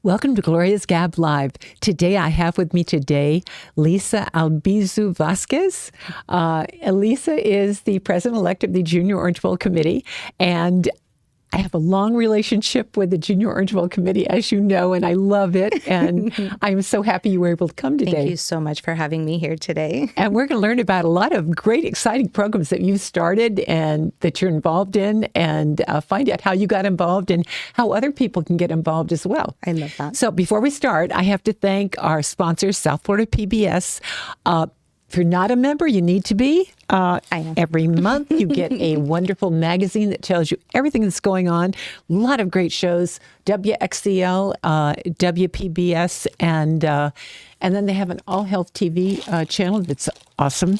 Welcome to Gloria's Gab Live. Today I have with me Lisa Albizu-Vazquez. Lisa is the president-elect of the Junior Orange Bowl Committee, and I have a long relationship with the Junior Orange Bowl Committee, as you know, and I love it. And I'm so happy you were able to come today. Thank you so much for having me here today. And we're going to learn about a lot of great, exciting programs that you've started and that you're involved in, and find out how you got involved and how other people can get involved as well. I love that. So before we start, I have to thank our sponsors, South Florida PBS. If you're not a member, you need to be. I am. Every month you get a wonderful magazine that tells you everything that's going on. A lot of great shows, WXCL, WPBS, and then they have an All Health TV channel that's awesome.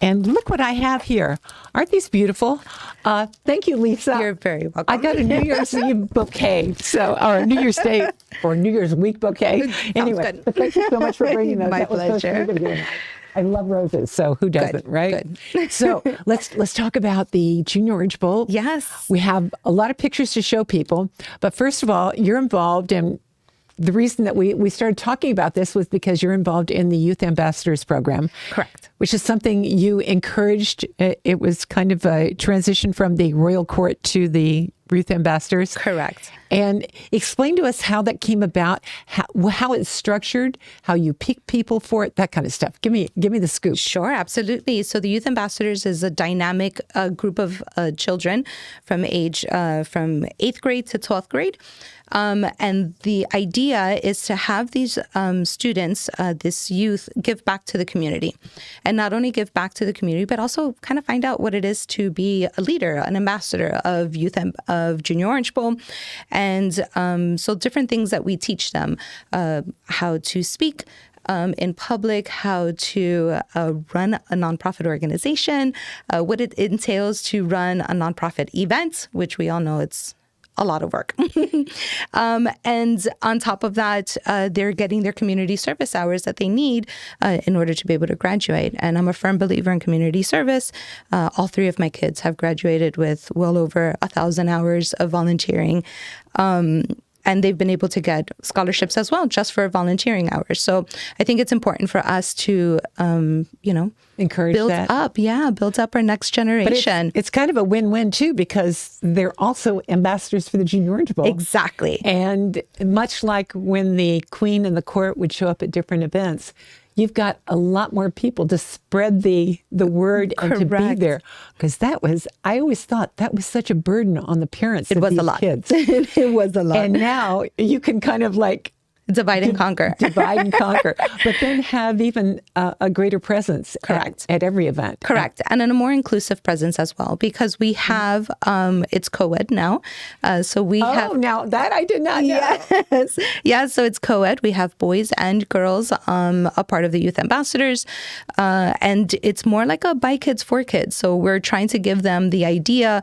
And look what I have here. Aren't these beautiful? Thank you, Lisa. You're very welcome. I got a New Year's Eve bouquet, or a New Year's Day or New Year's week bouquet. Anyway, good. but thank you so much for bringing those. My That was so pleasure. sweet of you. I love roses, so who doesn't, right? Good. So let's talk about the Junior Orange Bowl. Yes. We have a lot of pictures to show people, but first of all, you're involved, and the reason that we started talking about this was because you're involved in the Youth Ambassadors Program. Correct. Which is something you encouraged. It was kind of a transition from the Royal Court to the Youth Ambassadors. Correct. And explain to us how that came about, how it's structured, how you pick people for it, that kind of stuff. Give me the scoop. Sure, absolutely. So the Youth Ambassadors is a dynamic group of children from age from 8th grade to 12th grade. And the idea is to have these students, this youth, give back to the community. And not only give back to the community, but also kind of find out what it is to be a leader, an ambassador of of Junior Orange Bowl. And so different things that we teach them, how to speak in public, how to run a nonprofit organization, what it entails to run a nonprofit event, which we all know it's a lot of work. And on top of that, they're getting their community service hours that they need in order to be able to graduate. And I'm a firm believer in community service. All three of my kids have graduated with well over 1,000 hours of volunteering. And they've been able to get scholarships as well, just for volunteering hours. So I think it's important for us to, Encourage build that. build up our next generation. But it's kind of a win-win too, because they're also ambassadors for the Junior Orange Bowl. Exactly. And much like when the Queen and the court would show up at different events, you've got a lot more people to spread the word and to be Correct. there. Because I always thought that was such a burden on the parents of was these a lot. kids. It was a lot. And now you can kind of like Divide and conquer. divide and conquer, but then have even a greater presence Correct. at every event. Correct. And a more inclusive presence as well, because we have, it's co-ed now. So we have. Now that I did not know. Yes. Yeah, so it's co-ed. We have boys and girls a part of the Youth Ambassadors. And it's more like a by kids for kids. So we're trying to give them the idea,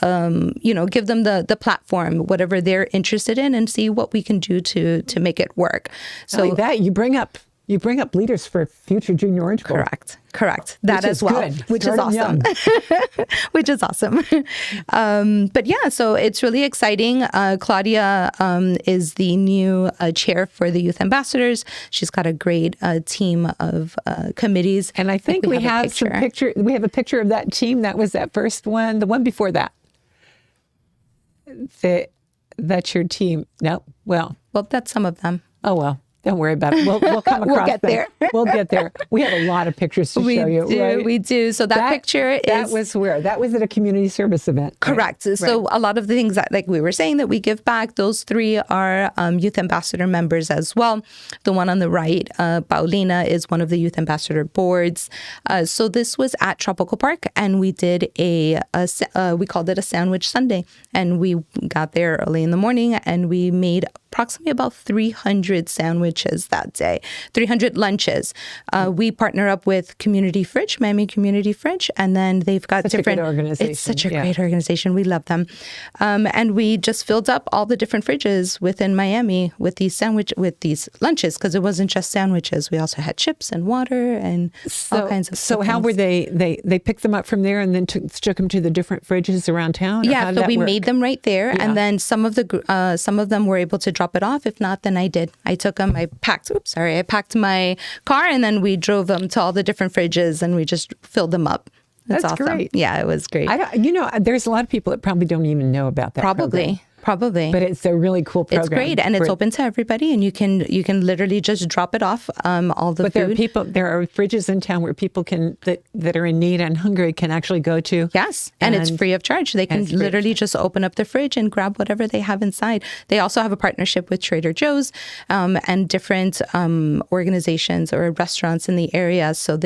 give them the platform, whatever they're interested in, and see what we can do to make it work. So that you bring up leaders for future Junior Orange Bowl. Correct. That Which as is well, good. which is Starting awesome. Which is awesome. But yeah, so it's really exciting. Claudia is the new chair for the Youth Ambassadors. She's got a great team of committees. And I think we have some picture. We have a picture of that team. That was that first one. The one before that. That's your team. No, well, that's some of them. Oh, well, don't worry about it. We'll come across We'll get them. there. We'll get there. We have a lot of pictures to show you. Right? We do. So that picture that was where? That was at a community service event. Correct. Right? So a lot of the things that, like we were saying, that we give back, those three are Youth Ambassador members as well. The one on the right, Paulina, is one of the Youth Ambassador boards. So this was at Tropical Park, and we did we called it a Sandwich Sunday. And we got there early in the morning, and we made approximately about 300 sandwiches that day, 300 lunches. We partner up with Community Fridge, Miami Community Fridge, and then they've got different. A good organization. It's such a great organization. We love them, and we just filled up all the different fridges within Miami with these lunches, because it wasn't just sandwiches. We also had chips and water and all kinds of. So how were they picked them up from there and then took them to the different fridges around town? Yeah, so we made them right there, and then some of them were able to drop drop it off. If not, then I did. I took them. I packed my car, and then we drove them to all the different fridges, and we just filled them up. That's awesome. Great. Yeah, it was great. There's a lot of people that probably don't even know about that program. Probably. But it's a really cool program. It's great, and it's open to everybody, and you can literally just drop it off. All the food. There are fridges in town where people that are in need and hungry can actually go to. Yes, and it's free of charge. They can literally just open up the fridge and grab whatever they have inside. They also have a partnership with Trader Joe's and different organizations or restaurants in the area. So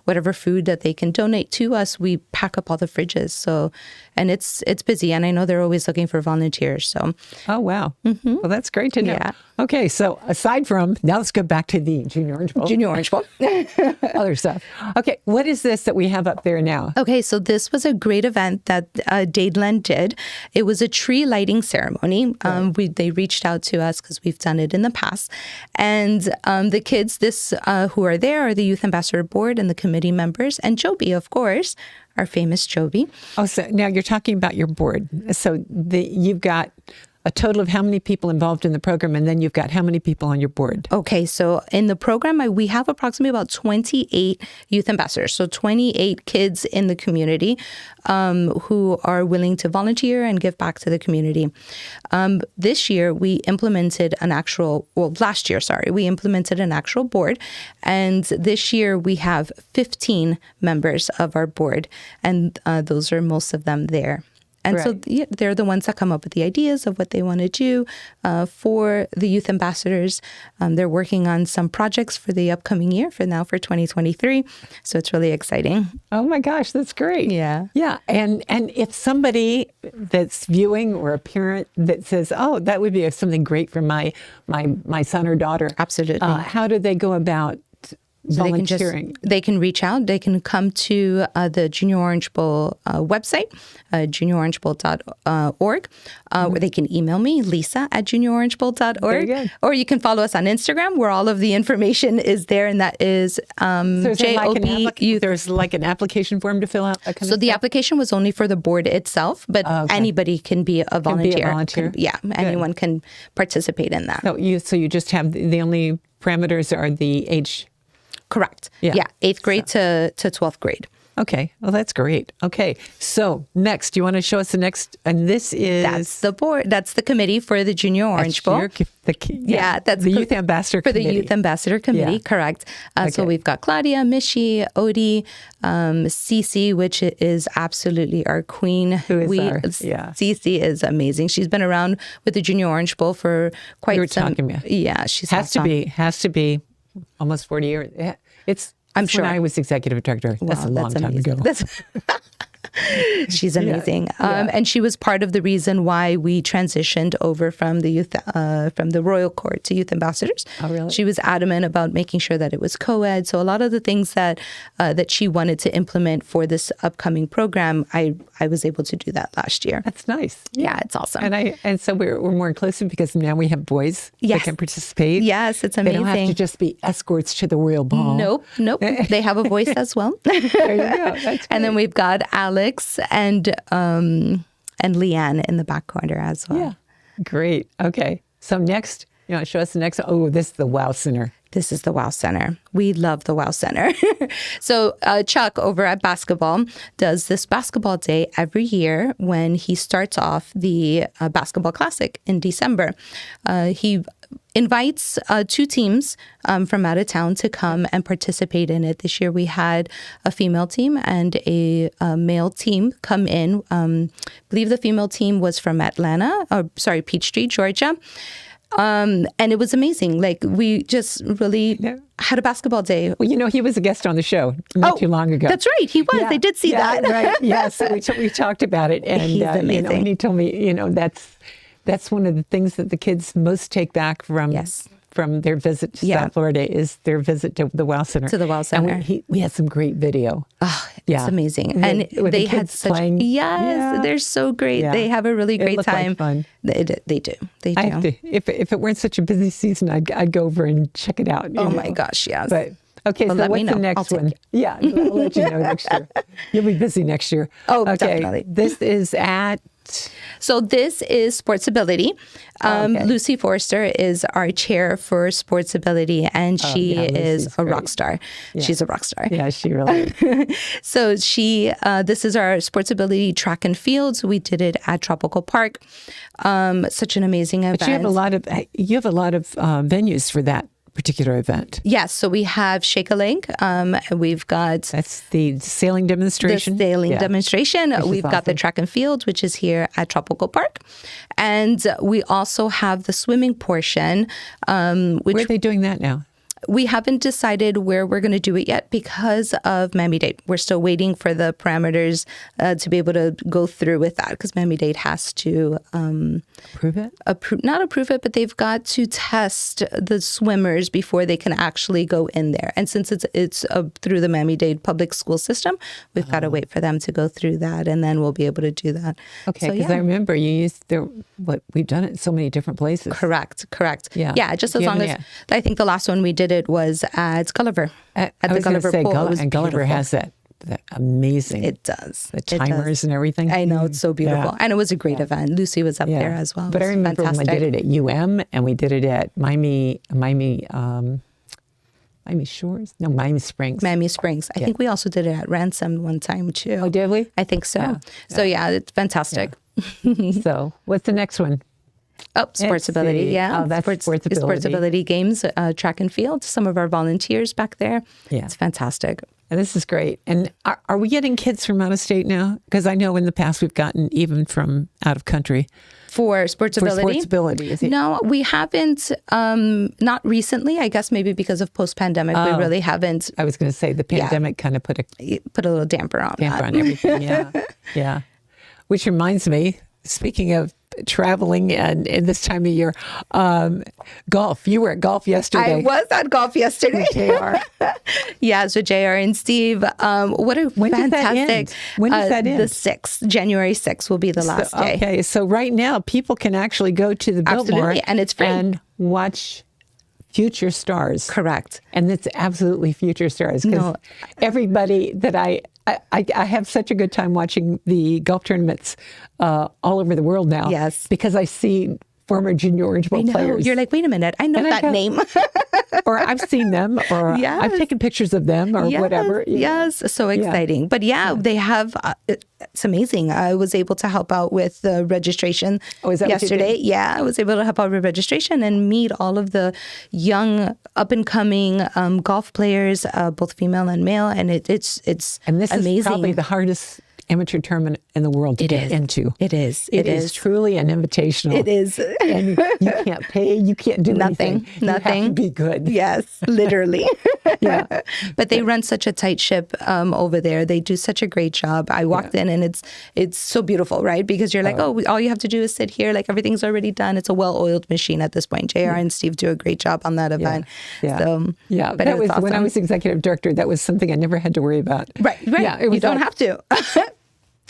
whatever food that they can donate to us, we pack up all the fridges. So, and it's busy, and I know they're always looking for volunteers. So, oh wow, well that's great to know. Yeah. Okay, so aside from now, let's go back to the Junior Orange Bowl. Junior Orange Bowl, other stuff. Okay, what is this that we have up there now? Okay, so this was a great event that Dadeland did. It was a tree lighting ceremony. They reached out to us because we've done it in the past, and the kids who are there are the Youth Ambassador Board and the committee members, and Joby, of course. Our famous Joby. Oh, so now you're talking about your board. So you've got a total of how many people involved in the program, and then you've got how many people on your board? Okay, so in the program, we have approximately about 28 youth ambassadors, so 28 kids in the community who are willing to volunteer and give back to the community. This year, we implemented last year, we implemented an actual board, and this year we have 15 members of our board, and those are most of them there. And so they're the ones that come up with the ideas of what they want to do for the youth ambassadors. They're working on some projects for the upcoming year for 2023. So it's really exciting. Oh my gosh, that's great. Yeah. Yeah. And if somebody that's viewing or a parent that says, oh, that would be something great for my son or daughter. Absolutely. How do they go about volunteering? They can reach out. They can come to the Junior Orange Bowl website, juniororangebowl.org, or they can email me, lisa@juniororangebowl.org, or you can follow us on Instagram, where all of the information is there, and that is JOB. There's like an application form to fill out. So the application was only for the board itself, but anybody can be a volunteer. Anyone can participate in that. So you just have the only parameters are the age. Correct. Yeah. 8th grade to 12th grade. Okay. Well, that's great. Okay. So next, do you want to show us the next? And this is... That's the board. That's the committee for the Junior Orange Bowl. That's the Youth Ambassador Committee. For the Youth Ambassador Committee, correct. So we've got Claudia, Mishi, Odie, Cece, which is absolutely our queen. Cece is amazing. She's been around with the Junior Orange Bowl for quite some... Yeah, she's has to be almost 40 years. I'm sure. When I was executive director. That's a long time ago. She's amazing. And she was part of the reason why we transitioned over from the Royal Court to Youth Ambassadors. Oh, really? She was adamant about making sure that it was co-ed. So a lot of the things that she wanted to implement for this upcoming program, I was able to do that last year. That's nice. Yeah, it's awesome. And so we're more inclusive because now we have boys that can participate. Yes, it's amazing. They don't have to just be escorts to the Royal Ball. Nope. They have a voice as well. There you go. That's and then we've got Alex and Leanne in the back corner as well. Yeah. Great. Okay. So next, you want to show us the next? Oh, this is the Wow Center. This is the Wow Center. We love the Wow Center. So Chuck over at basketball does this basketball day every year when he starts off the basketball classic in December. He invites 2 teams from out of town to come and participate in it. This year we had a female team and a male team come in. I believe the female team was from Peachtree, Georgia. And it was amazing. Like, we just really had a basketball day. Well, he was a guest on the show not too long ago. That's right. He was. I did see that. Right. Yes. We talked about it. And, he's amazing. And he told me, that's one of the things that the kids most take back from their visit to South Florida is their visit to the Wow Center. To the Wow Center. And we had some great video. Oh, it's amazing. And they had such playing. Yes, they're so great. Yeah. They have a really great time. Like fun. They do. They do. If it weren't such a busy season, I'd go over and check it out. My gosh, yes. But okay, so what's the next one? Yeah, I'll let you know next year. You'll be busy next year. Oh, okay. Definitely. This is at So this is Sportsability. Okay. Lucy Forster is our chair for Sportsability, and she is a rock star. Yeah. She's a rock star. Yeah, she really is. So this is our Sportsability track and field. So we did it at Tropical Park. Such an amazing event. But you have a lot of venues for that particular event. Yes, so we have Shake a Leg. We've got That's the sailing demonstration. demonstration. We've got the awesome. track and field, which is here at Tropical Park. And we also have the swimming portion, which Where are they doing that now? we haven't decided where we're going to do it yet because of Miami-Dade. We're still waiting for the parameters to be able to go through with that, because Miami-Dade has to Prove it? not approve it, but they've got to test the swimmers before they can actually go in there. And since it's through the Miami-Dade public school system, we've got to wait for them to go through that, and then we'll be able to do that. Okay, So, because I remember you used we've done it in so many different places. Correct. Yeah. Just as long as I think the last one we did it was at Gulliver. I the was going to Gulliver say, pool. It was and Gulliver beautiful. has that amazing. It does. The It does. timers and everything. I know, it's so beautiful. Yeah. And it was a great event. Lucy was up there as well. But I It was remember fantastic. when we did it at UM and we did it at Miami Shores? No, Miami Springs. Miami Springs. I think we also did it at Ransom one time too. Oh, did we? I think so. Yeah. So yeah, it's fantastic. So what's the next one? Oh, Sportsability. see. Yeah. Oh, that's Sportsability. Sportsability games, track and field. Some of our volunteers back there. Yeah. It's fantastic. And this is great. And are we getting kids from out of state now? Because I know in the past we've gotten even from out of country. For Sportsability? For Sportsability. Is it? No, we haven't. Not recently. I guess maybe because of post-pandemic, we really haven't I was going to say the pandemic kind of put a put a little damper on damper that. on everything. Yeah. Yeah. Which reminds me, speaking of traveling and in this time of year, golf. You were at golf yesterday. I was at golf yesterday. JR. Yeah, so JR and Steve. What a When does that fantastic. end? When does that end? The 6th, January 6th will be the last day. Okay, so right now people can actually go to the Biltmore Absolutely, and it's free. and watch future stars. Correct. And it's absolutely future stars because No. everybody that I have such a good time watching the golf tournaments all over the world now. Yes. Because I see former Junior Orange Bowl I know. players. You're like, wait a minute. I know And I that go- name. or I've seen them, or Yes. I've taken pictures of them, or Yes, whatever. you know. Yes, so exciting. But yeah, they have, it's amazing. I was able to help out with the registration Oh, is that what you did? yesterday. Yeah, I was able to help out with registration and meet all of the young, up and coming golf players, both female and male. And it's And this amazing. is probably the hardest amateur tournament in the world to get into. It is. It is truly an invitational. It is. And you can't pay. You can't do Nothing. anything. Nothing. You have to be good. Yes, literally. Yeah. But they run such a tight ship over there. They do such a great job. I walked in and it's so beautiful, right? Because you're like, all you have to do is sit here. Like everything's already done. It's a well-oiled machine at this point. JR and Steve do a great job on that event. Yeah. So, Yeah. but That it was was when I awesome. was executive director. That was something I never had to worry about. Right. Yeah. It was You don't like, have to.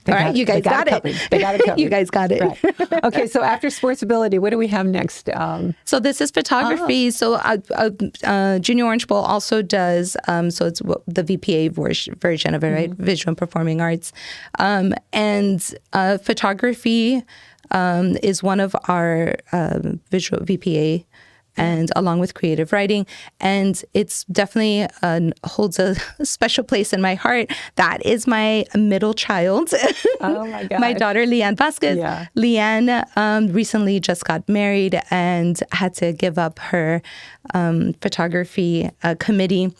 they All got- right, you guys they got it. covered. They got it covered. You guys got it. Right. Okay. So after Sportsability, what do we have next? So this is photography. So Junior Orange Bowl also does, so it's the VPA version of it, right? Visual and Performing Arts. And photography is one of our visual VPA, and along with creative writing. And it's definitely holds a special place in my heart. That is my middle child. Oh my God. My daughter, Leanne-Vazquez. Yeah. Leanne recently just got married and had to give up her photography committee.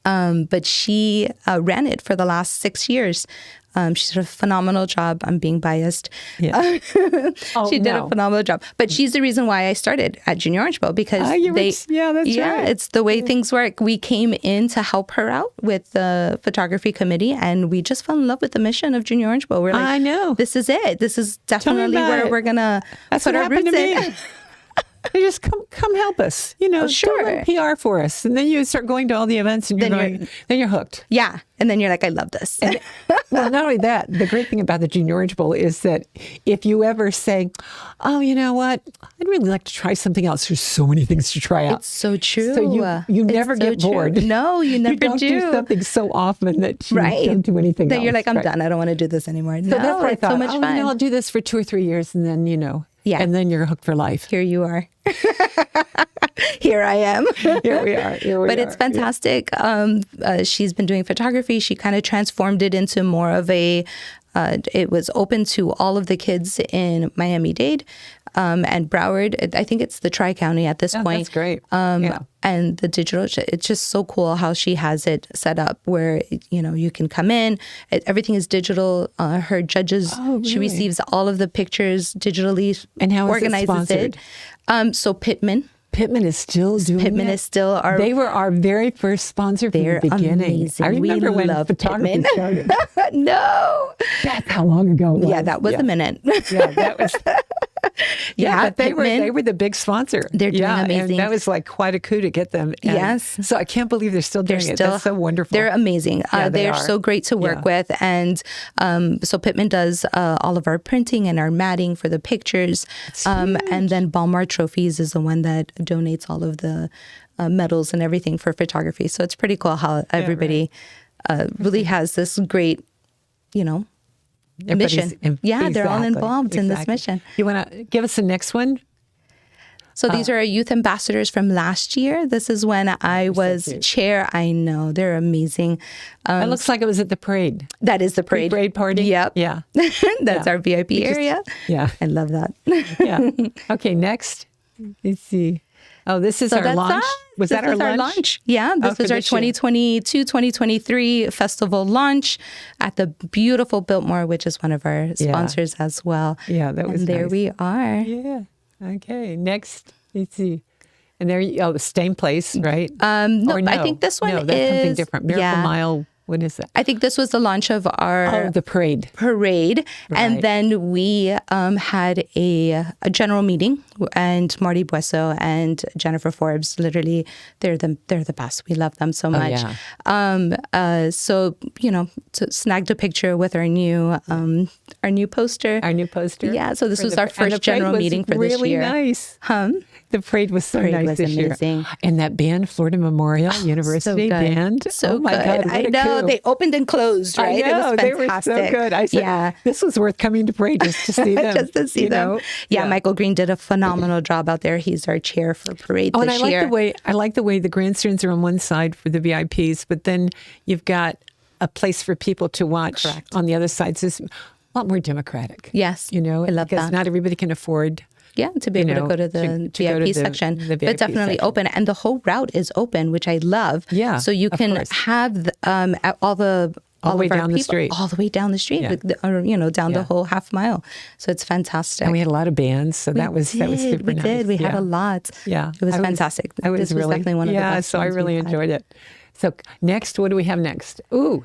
But she ran it for the last 6 years. She did a phenomenal job. I'm being biased. Yeah. She did a phenomenal job. But she's the reason why I started at Junior Orange Bowl, because that's right. it's the way things work. We came in to help her out with the photography committee, and we just fell in love with the mission of Junior Orange Bowl. We're like, I know. this is it. This is definitely about where it. we're going to That's put what our happened roots to in. me. just come help us. sure. Do a little PR for us. And then you start going to all the events and then you're hooked. Yeah. And then you're like, I love this. Well, not only that, the great thing about the Junior Orange Bowl is that if you ever say, oh, you know what, I'd really like to try something else. There's so many things to try out. It's so true. So you never get bored. No, you never don't do something so often that you don't do anything else. You're like, I'm done. I don't want to do this anymore. So that's why I thought, so much fun. I'll do this for 2 or 3 years and then, Yeah. and then you're hooked for life. Here you are. Here I am. Here we are. But it's fantastic. Yeah. She's been doing photography. She kind of transformed it into more of it was open to all of the kids in Miami-Dade and Broward. I think it's the Tri-County at this point. That's great. And the digital, it's just so cool how she has it set up where, you can come in. Everything is digital. Her judges, she receives all of the pictures digitally. And how is it organizes sponsored? So Pittman is still doing Pittman it. is still our... They were our very first sponsor from the beginning. Amazing. I remember we when love photography Pittman. started. No. That's how long ago it was. Yeah, that was a minute. Yeah, that was... but they Pittman, were the big sponsor. They're doing amazing. And that was like quite a coup to get them. And yes. So I can't believe they're still doing it. That's so wonderful. They're amazing. Yeah, they're so great to work with. And so Pittman does all of our printing and our matting for the pictures. And then Balmar Trophies is the one that donates all of the medals and everything for photography. So it's pretty cool how everybody really has this great, mission. They're all involved in this mission. You want to give us the next one? So these are our youth ambassadors from last year. This is when I was chair. I know, they're amazing. It looks like it was at the parade. That is the parade. Parade party? Yep. Yeah. That's our VIP area. Yeah. I love that. Yeah. Okay, next. Let's see. Oh, this is our launch. Was that our launch? Yeah, this was our 2022-2023 festival launch at the beautiful Biltmore, which is one of our sponsors as well. Yeah, that was And there nice. we are. Yeah. Okay, next. Let's see. And there, the same place, right? No, I think this one that's something is different. Miracle Mile. What is that? I think this was the launch of our the parade. Right. And then we had a general meeting, and Marty Bueso and Jennifer Forbes, literally, they're the best. We love them so much. So snagged a picture with our new poster. Our new poster. Yeah. So this was our first general meeting for this year. Really nice. The parade was so nice this year. And that band, Florida Memorial University band. So my God, I know. They opened and closed, right? I know. It was fantastic. They were so good. I said, this was worth coming to parade just to see them. Just to see them. Yeah, Michael Green did a phenomenal job out there. He's our chair for parade this year. I like the way the grandstands are on one side for the VIPs, but then you've got a place for people to watch on the other side. So it's a lot more democratic. Yes. I love that. Because not everybody can afford... Yeah, to be able to go to the VIP section, but definitely open. And the whole route is open, which I love. Yeah, so you can have all the way down the street, all the way down the street, or down the whole half mile. So it's fantastic. And we had a lot of bands, so that was super nice. We did. We had a lot. Yeah, it was fantastic. This was definitely one of the best. So I really enjoyed it. So next, what do we have next? Ooh.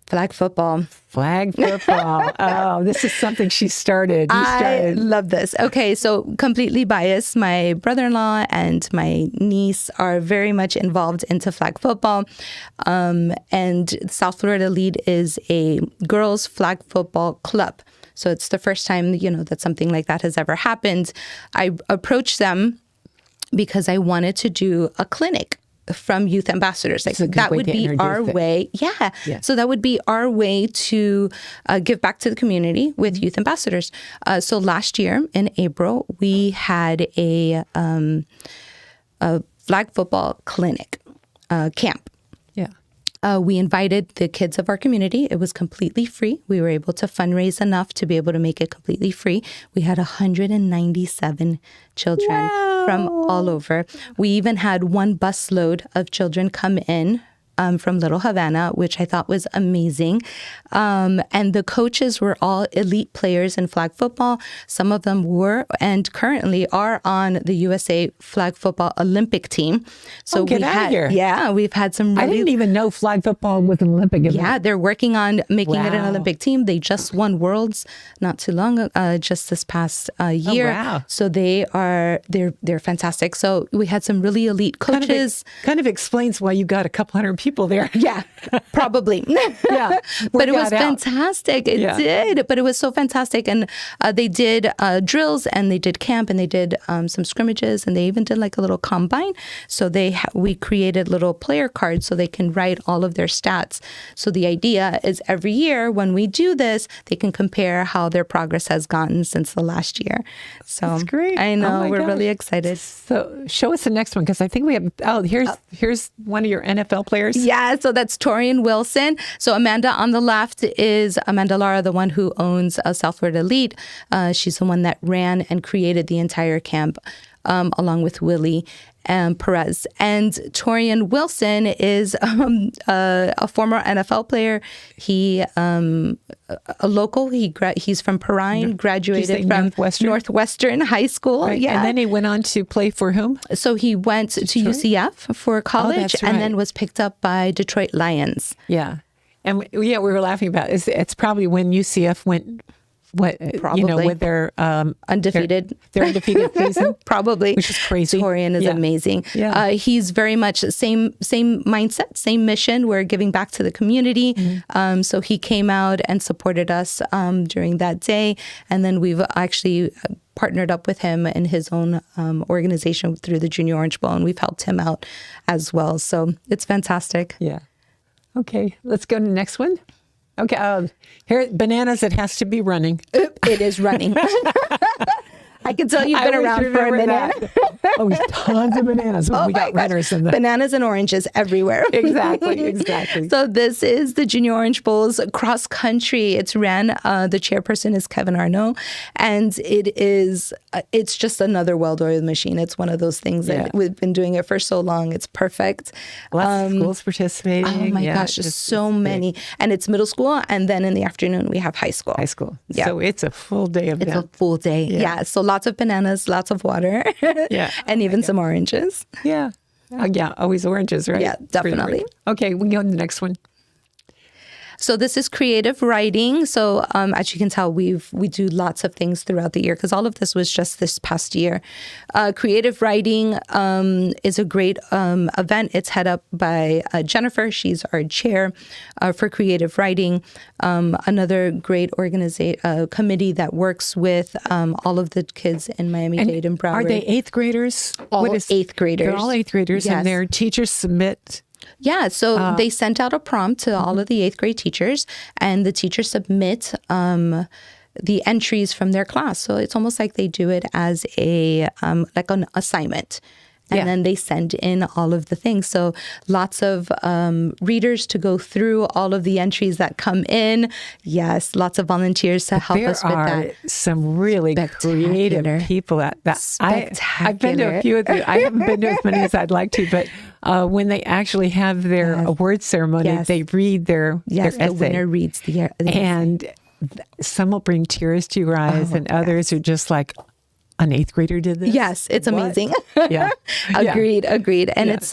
Flag football. Flag football. Oh, this is something she started. I love this. Okay, so completely biased. My brother-in-law and my niece are very much involved into flag football. And South Florida Lead is a girls' flag football club. So it's the first time, that something like that has ever happened. I approached them because I wanted to do a clinic from youth ambassadors. Like that would be our way. Yeah. So that would be our way to give back to the community with youth ambassadors. So last year in April, we had a flag football clinic camp. Yeah. We invited the kids of our community. It was completely free. We were able to fundraise enough to be able to make it completely free. We had 197 children from all over. We even had one busload of children come in from Little Havana, which I thought was amazing. And the coaches were all elite players in flag football. Some of them were and currently are on the USA flag football Olympic team. So get out of here. Yeah, we've had some really... I didn't even know flag football was an Olympic event. Yeah, they're working on making it an Wow. Olympic team. They just won Worlds not too long ago, just this past year. wow. So they're fantastic. So we had some really elite coaches. Kind of explains why you got a couple hundred people there. Yeah, probably. Yeah. But it was Work that out. fantastic. It Yeah. did. But it was so fantastic. And they did drills and they did camp and they did some scrimmages and they even did like a little combine. So we created little player cards so they can write all of their stats. So the idea is every year when we do this, they can compare how their progress has gotten since the last year. So That's great. I know. Oh my we're gosh. really excited. So show us the next one because I think we have. Here's one of your NFL players. Yeah, so that's Torian Wilson. So Amanda on the left is Amanda Lara, the one who owns South Florida Elite. She's the one that ran and created the entire camp along with Willie Perez. And Torian Wilson is a former NFL player. He a local. He's from Perrine, graduated from Northwestern High School. Right. Yeah, And then he went on to play for whom? so he went to UCF for college that's and right. then was picked up by Detroit Lions. Yeah. And we were laughing about it. It's probably when UCF went Probably. with their Undefeated. their undefeated season. Probably. Which is crazy. Torian is Yeah. amazing. Yeah. He's very much same mindset, same mission. We're giving back to the community. Mm-hmm. So he came out and supported us during that day. And then we've actually partnered up with him in his own organization through the Junior Orange Bowl. And we've helped him out as well. So it's fantastic. Yeah. Okay. Let's go to the next one. Okay. Here, bananas. It has to be running. It is running. I can tell you've been around for a minute. Oh, tons of bananas. We got runners in the Bananas and oranges everywhere. Exactly. So this is the Junior Orange Bowl's cross country. It's ran. The chairperson is Kevin Arnault, and it's just another well-oiled machine. It's one of those things that we've been doing it for so long. It's perfect. Lots of schools participating. Oh my gosh, there's so many. And it's middle school, and then in the afternoon we have high school. High school. Yeah. So it's a full day event. It's a full day. Yeah. So lots of bananas, lots of water. Yeah. And even some oranges. Yeah. Oh, yeah. Always oranges, right? Yeah, definitely. Okay, we can go to the next one. So this is creative writing. So as you can tell, we do lots of things throughout the year because all of this was just this past year. Creative writing is a great event. It's head up by Jennifer. She's our chair for creative writing. Another great committee that works with all of the kids in Miami-Dade and Broward. Are they eighth graders? All eighth graders. They're all eighth graders, Yes. and their teachers submit. Yeah, so they sent out a prompt to all of the eighth grade teachers, and the teachers submit the entries from their class. So it's almost like they do it as like an assignment. And then they send in all of the things. So lots of readers to go through all of the entries that come in. Yes, lots of volunteers to help us with that. There are some really creative people at that. I've been to a few of them. I haven't been to as many as I'd like to, but when they actually have their award ceremony, they read their essay. The winner reads the essay. And some will bring tears to your eyes, and others are just like, an eighth grader did this? Yes, it's amazing. Yeah. Agreed. And it's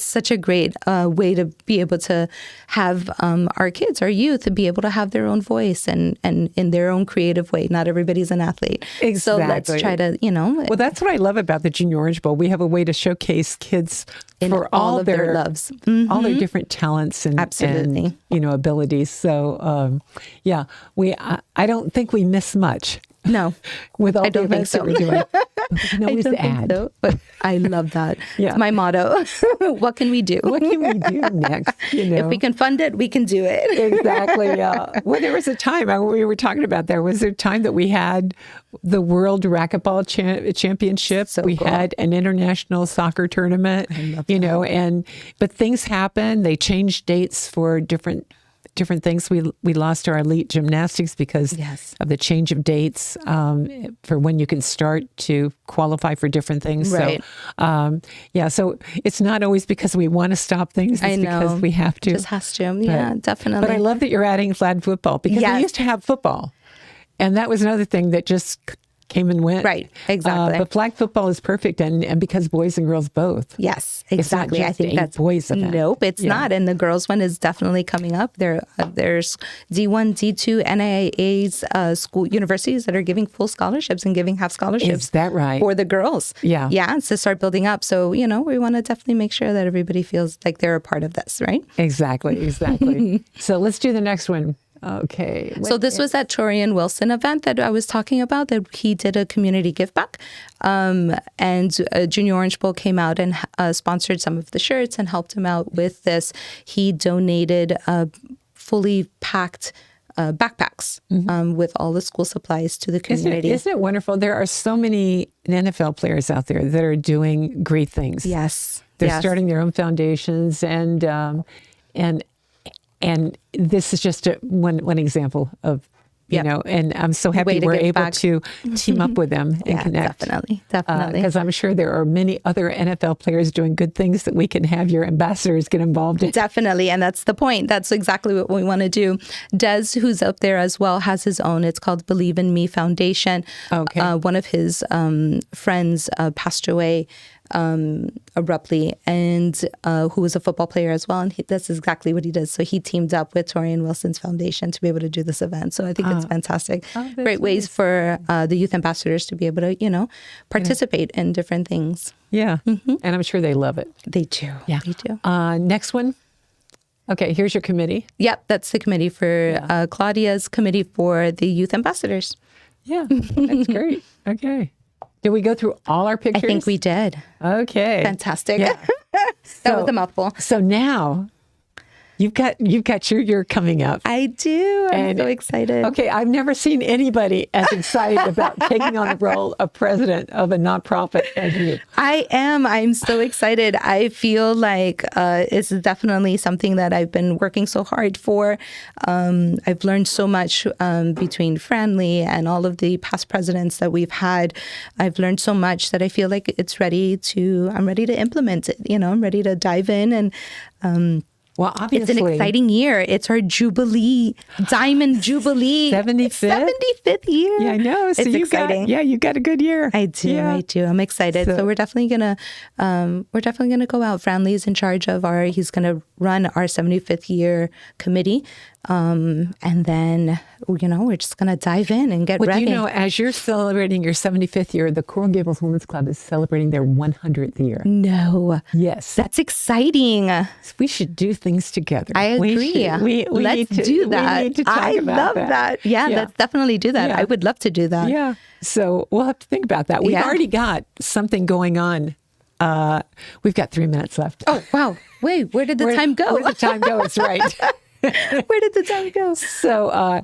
such a great way to be able to have our kids, our youth, to be able to have their own voice and in their own creative way. Not everybody's an athlete. Exactly. So let's try to, Well, that's what I love about the Junior Orange Bowl. We have a way to showcase kids for all of their loves, all their different talents and Absolutely. and, abilities. So I don't think we miss much. No, with all I the don't think events so. that we're doing. We can always I don't add. think so, but I love that. Yeah. It's my motto. What can we do? What can we do next? If we can fund it, we can do it. Exactly. Yeah. Well, there was a time we were talking about. There was a time that we had the World Racquetball Championship. So we cool. had an international soccer tournament. I love that. But things happen. They changed dates for different different things. We lost our elite gymnastics because Yes. of the change of dates for when you can start to qualify for different things. Right. So it's not always because we want to stop things. It's I know. because we have to. Just has to. Yeah, definitely. But I love that you're adding flag football because we used to have football. And that was another thing that just came and went. Right, exactly. But flag football is perfect, and because boys and girls both. Yes, It's not exactly. just I think a that's boys event. Nope, it's not. And the girls one is definitely coming up. There's D1, D2 NIAA's school universities that are giving full scholarships and giving half scholarships. Is that right? For the girls. Yeah. Yeah, it's to start building up. So, we want to definitely make sure that everybody feels like they're a part of this, right? Exactly. So let's do the next one. Okay. So this was that Torian Wilson event that I was talking about, that he did a community give back. And Junior Orange Bowl came out and sponsored some of the shirts and helped him out with this. He donated fully packed backpacks with all the school supplies to the community. Isn't it wonderful? There are so many NFL players out there that are doing great things. Yes. They're starting their own foundations, and this is just one example of, and I'm so happy we're able to team up with them and connect. Definitely. Because I'm sure there are many other NFL players doing good things that we can have your ambassadors get involved in. Definitely. And that's the point. That's exactly what we want to do. Des, who's up there as well, has his own. It's called Believe in Me Foundation. Okay. One of his friends passed away abruptly, and who was a football player as well. And that's exactly what he does. So he teamed up with Torian Wilson's foundation to be able to do this event. So I think it's fantastic. Great ways for the youth ambassadors to be able to, participate in different things. Yeah. And I'm sure they love it. They do. Yeah. They do. Next one. Okay, here's your committee. Yep, that's the committee for Claudia's committee for the youth ambassadors. Yeah, that's great. Okay. Did we go through all our pictures? I think we did. Okay. Fantastic. Yeah. That was a mouthful. So now you've got your year coming up. I do. I'm so excited. Okay, I've never seen anybody as excited about taking on the role of president of a nonprofit as you. I am. I'm so excited. I feel like it's definitely something that I've been working so hard for. I've learned so much between Franley and all of the past presidents that we've had. I've learned so much that I feel like I'm ready to implement it. I'm ready to dive in and well, obviously, it's an exciting year. It's our Jubilee, Diamond Jubilee. 75th year. Yeah, I know. So it's exciting. You got a good year. I do. Yeah. I do. I'm excited. So we're definitely gonna go out. Franley is in charge of he's gonna run our 75th year committee. And then, we're just going to dive in and get ready. Do as you're celebrating your 75th year, the Coral Gables Women's Club is celebrating their 100th year. No. Yes. That's exciting. We should do things together. I agree. Let's do that. We need to talk about that. Yeah, let's definitely do that. Yeah. I would love to do that. Yeah. So we'll have to think about that. We've already got something going on. We've got 3 minutes left. Oh, wow. Wait, where did the time go? Where did the time go? It's right. Where did the time go? So,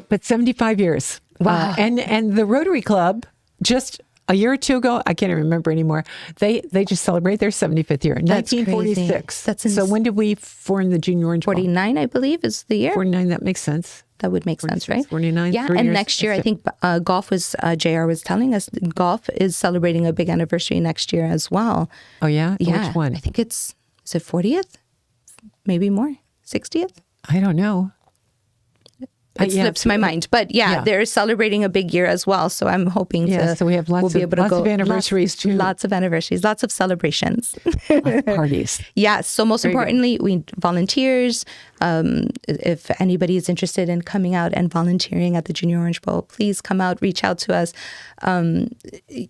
but 75 years. Wow. And the Rotary Club, just a year or two ago, I can't even remember anymore, they just celebrate their 75th year, That's 1946. Crazy. So when did we form the Junior Orange Bowl? 49, I believe, is the year. 49, that makes sense. That would make sense, right? 49. Yeah, and next year, I think golf was, JR was telling us, golf is celebrating a big anniversary next year as well. Oh, yeah? Yeah. Which one? I think is it 40th? Maybe more? 60th? I don't know. It slips my mind. But they're celebrating a big year as well. So I'm hoping so we have lots of anniversaries too. Lots of anniversaries, lots of celebrations. Lots of parties. Yeah. So most importantly, we volunteers. If anybody is interested in coming out and volunteering at the Junior Orange Bowl, please come out, reach out to us.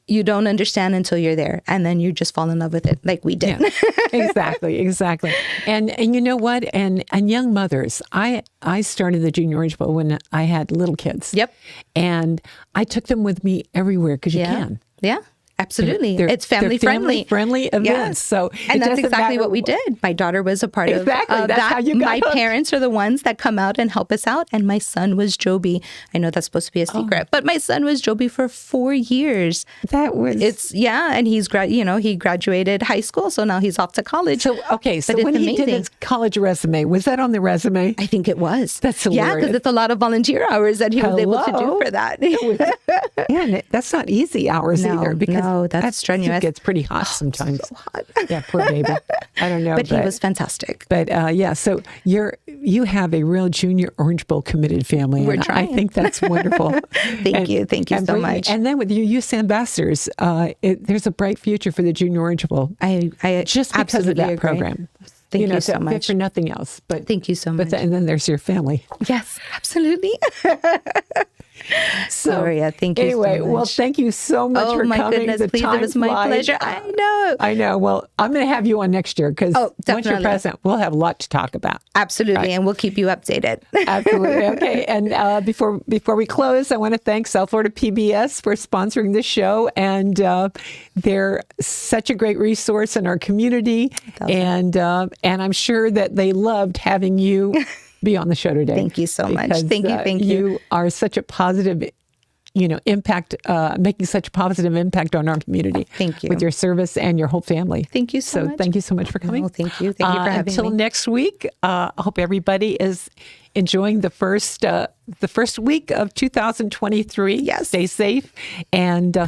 You don't understand until you're there, and then you just fall in love with it like we did. Yeah, exactly. And you know what? And young mothers, I started the Junior Orange Bowl when I had little kids. Yep. And I took them with me everywhere because you can. Yeah. Absolutely. They're It's family-friendly. Family-friendly events. Yes. So And it that's doesn't exactly matter what we did. My daughter was a part Exactly. of That's that. how you got My hooked. parents are the ones that come out and help us out. And my son was Joby. I know that's supposed to be a secret, but my son was Joby for 4 years. That was... And he graduated high school. So now he's off to college. So, okay. So But when it's he did amazing. his college resume, was that on the resume? I think it was. That's Yeah, hilarious. because it's a lot of volunteer hours that he was able to do for that. Man, that's not easy hours either. Because that's strenuous. It gets pretty hot sometimes. So hot. Yeah, poor baby. I don't know. But he was fantastic. But so you have a real Junior Orange Bowl committed family. We're and trying. I think that's wonderful. Thank you so much. And then with your youth ambassadors, there's a bright future for the Junior Orange Bowl. I just because of absolutely that agree. program. Thank you so much. For nothing else. But thank you so much. And then there's your family. Yes, absolutely. So, Gloria, thank you anyway, so much. well, thank you so much for coming. Oh, my goodness, please, it was my pleasure. I know. Well, I'm going to have you on next year because once you're president, we'll have a lot to talk about. Absolutely, Right. and we'll keep you updated. Absolutely. Okay. And before we close, I want to thank South Florida PBS for sponsoring this show. And they're such a great resource in our community. And I'm sure that they loved having you be on the show today. Thank you so much. Thank you. You are such a positive impact, making such a positive impact on our community. Thank you. With your service and your whole family. Thank you so much. Thank you so much for coming. Oh, thank you. Thank you for having me. Until next week, I hope everybody is enjoying the first week of 2023. Yes. Stay safe and see